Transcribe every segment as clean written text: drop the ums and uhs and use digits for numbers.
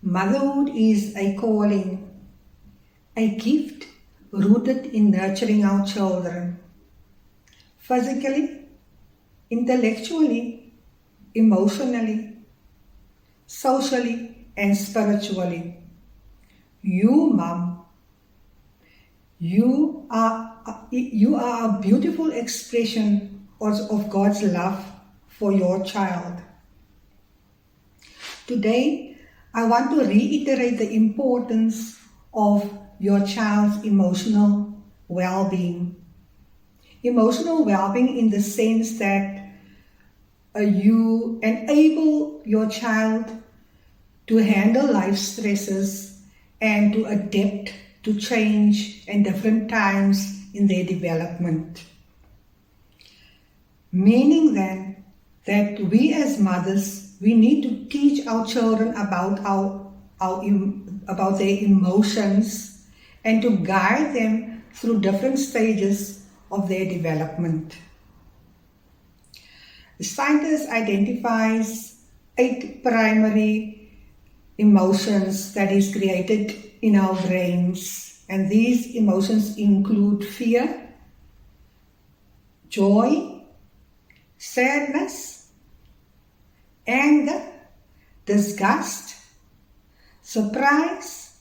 Motherhood is a calling, a gift rooted in nurturing our children, physically, intellectually, emotionally, socially, and spiritually. You, Mom, you are a beautiful expression of God's love for your child. Today, I want to reiterate the importance of your child's emotional well-being. Emotional well-being in the sense that you enable your child to handle life stresses and to adapt to change and different times in their development. Meaning then that we as mothers, we need to teach our children about about their emotions and to guide them through different stages of their development. The scientist identifies 8 primary emotions that is created in our brains, and these emotions include fear, joy, sadness, anger, disgust, surprise,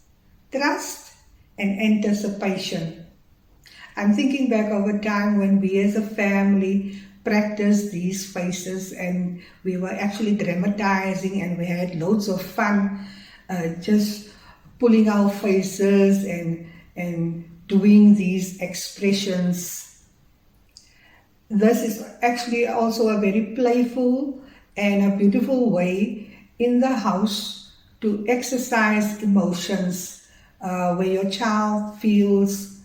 trust, and anticipation. I'm thinking back of a time when we as a family practiced these phases, and we were actually dramatizing, and we had loads of fun just pulling our faces and doing these expressions. This is actually also a very playful and a beautiful way in the house to exercise emotions where your child feels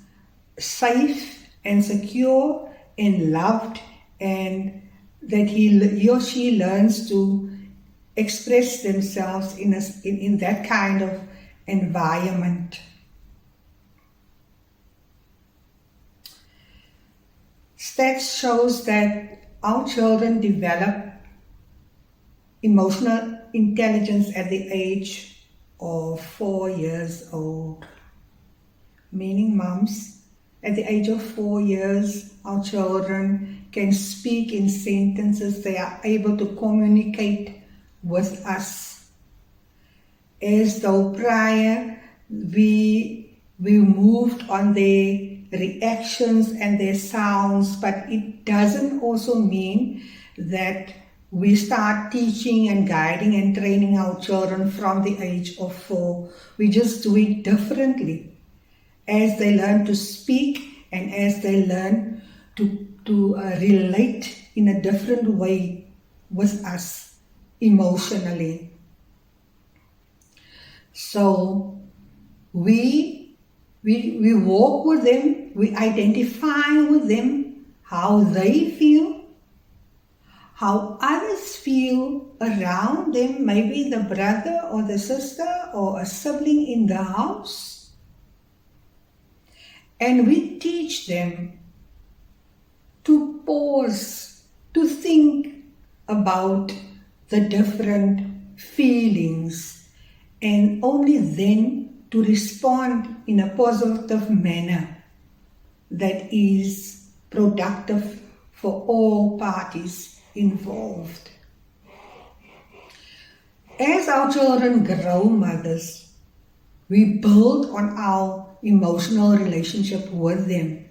safe and secure and loved, and that he or she learns to express themselves in that kind of environment. Stats shows that our children develop emotional intelligence at the age of 4 years old. Meaning, moms, at the age of 4 years, our children can speak in sentences. They are able to communicate with us. As though prior we moved on their reactions and their sounds, but it doesn't also mean that we start teaching and guiding and training our children from the age of 4. We just do it differently as they learn to speak and as they learn to relate in a different way with us emotionally. So we walk with them, we identify with them how they feel, how others feel around them, maybe the brother or the sister or a sibling in the house. And we teach them to pause, to think about the different feelings, and only then to respond in a positive manner that is productive for all parties involved. As our children grow, mothers, we build on our emotional relationship with them.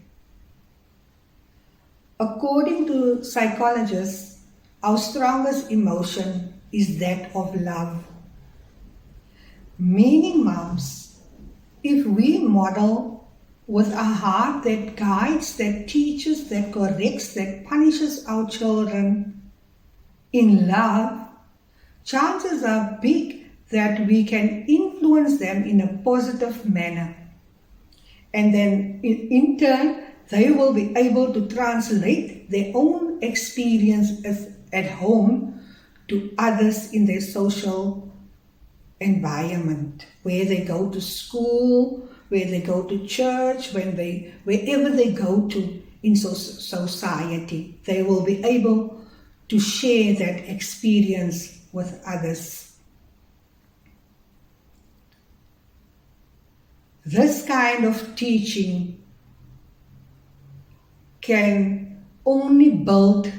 According to psychologists, our strongest emotion is that of love. Meaning, moms, if we model with a heart that guides, that teaches, that corrects, that punishes our children in love, chances are big that we can influence them in a positive manner. And then in turn, they will be able to translate their own experience at home to others in their social environment, where they go to school, where they go to church, wherever they go to in society. They will be able to share that experience with others. This kind of teaching can only build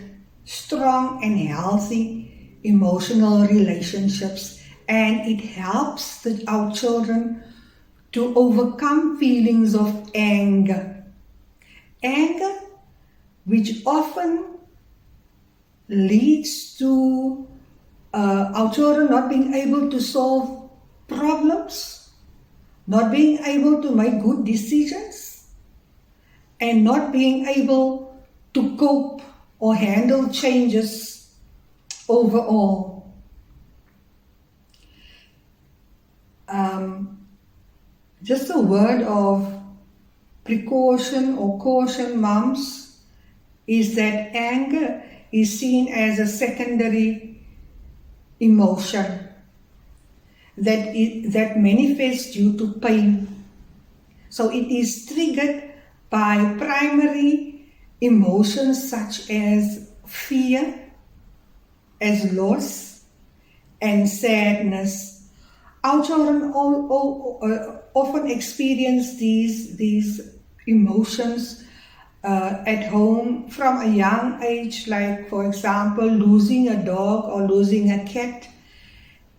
strong and healthy emotional relationships, and it helps our children to overcome feelings of anger. Anger, which often leads to our children not being able to solve problems, not being able to make good decisions, and not being able to cope or handle changes overall. Just a word of precaution or caution, moms, is that anger is seen as a secondary emotion that manifests due to pain. So it is triggered by primary emotions such as fear, as loss, and sadness. Our children often experience these emotions at home from a young age, like for example losing a dog or losing a cat,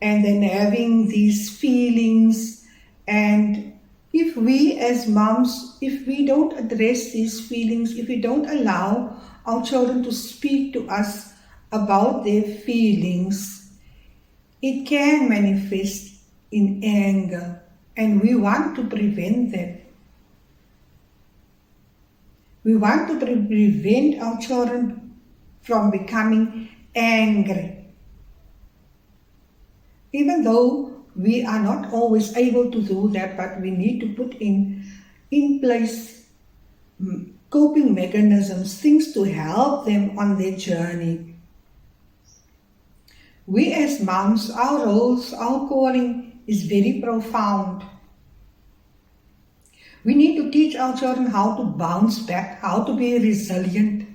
and then having these feelings. And if we as moms, if we don't address these feelings, if we don't allow our children to speak to us about their feelings, it can manifest in anger, and we want to prevent that. We want to prevent our children from becoming angry. Even though we are not always able to do that, but we need to put in place coping mechanisms, things to help them on their journey. We as moms, our roles, our calling is very profound. We need to teach our children how to bounce back, how to be resilient.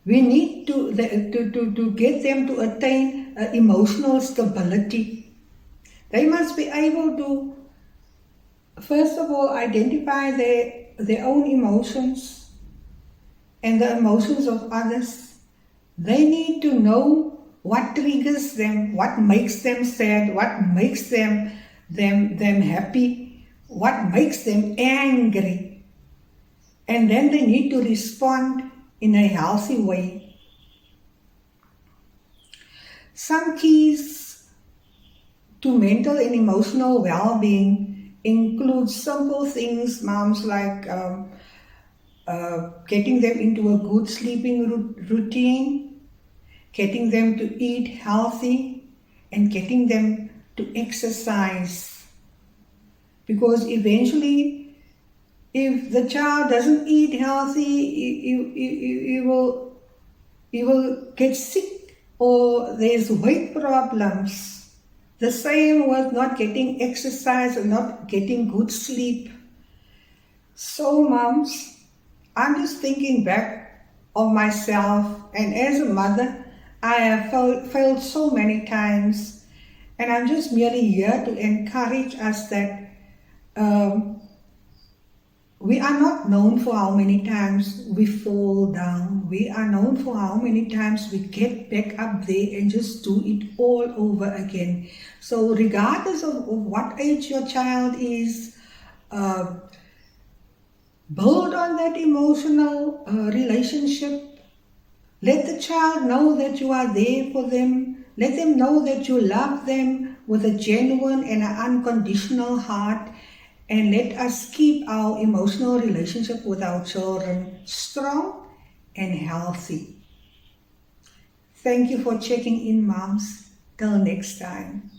We need to get them to attain emotional stability. They must be able to, first of all, identify their own emotions and the emotions of others. They need to know what triggers them, what makes them sad, what makes them happy, what makes them angry. And then they need to respond in a healthy way. Some keys to mental and emotional well-being include simple things, moms, like getting them into a good sleeping routine, getting them to eat healthy, and getting them to exercise. Because eventually, if the child doesn't eat healthy, he will get sick, or there's weight problems. The same with not getting exercise or not getting good sleep. So moms, I'm just thinking back of myself, and as a mother, I have failed so many times, and I'm just merely here to encourage us that we are not known for how many times we fall down. We are known for how many times we get back up there and just do it all over again. So regardless of what age your child is, build on that emotional relationship. Let the child know that you are there for them. Let them know that you love them with a genuine and an unconditional heart. And let us keep our emotional relationship with our children strong and healthy. Thank you for checking in, moms. Till next time.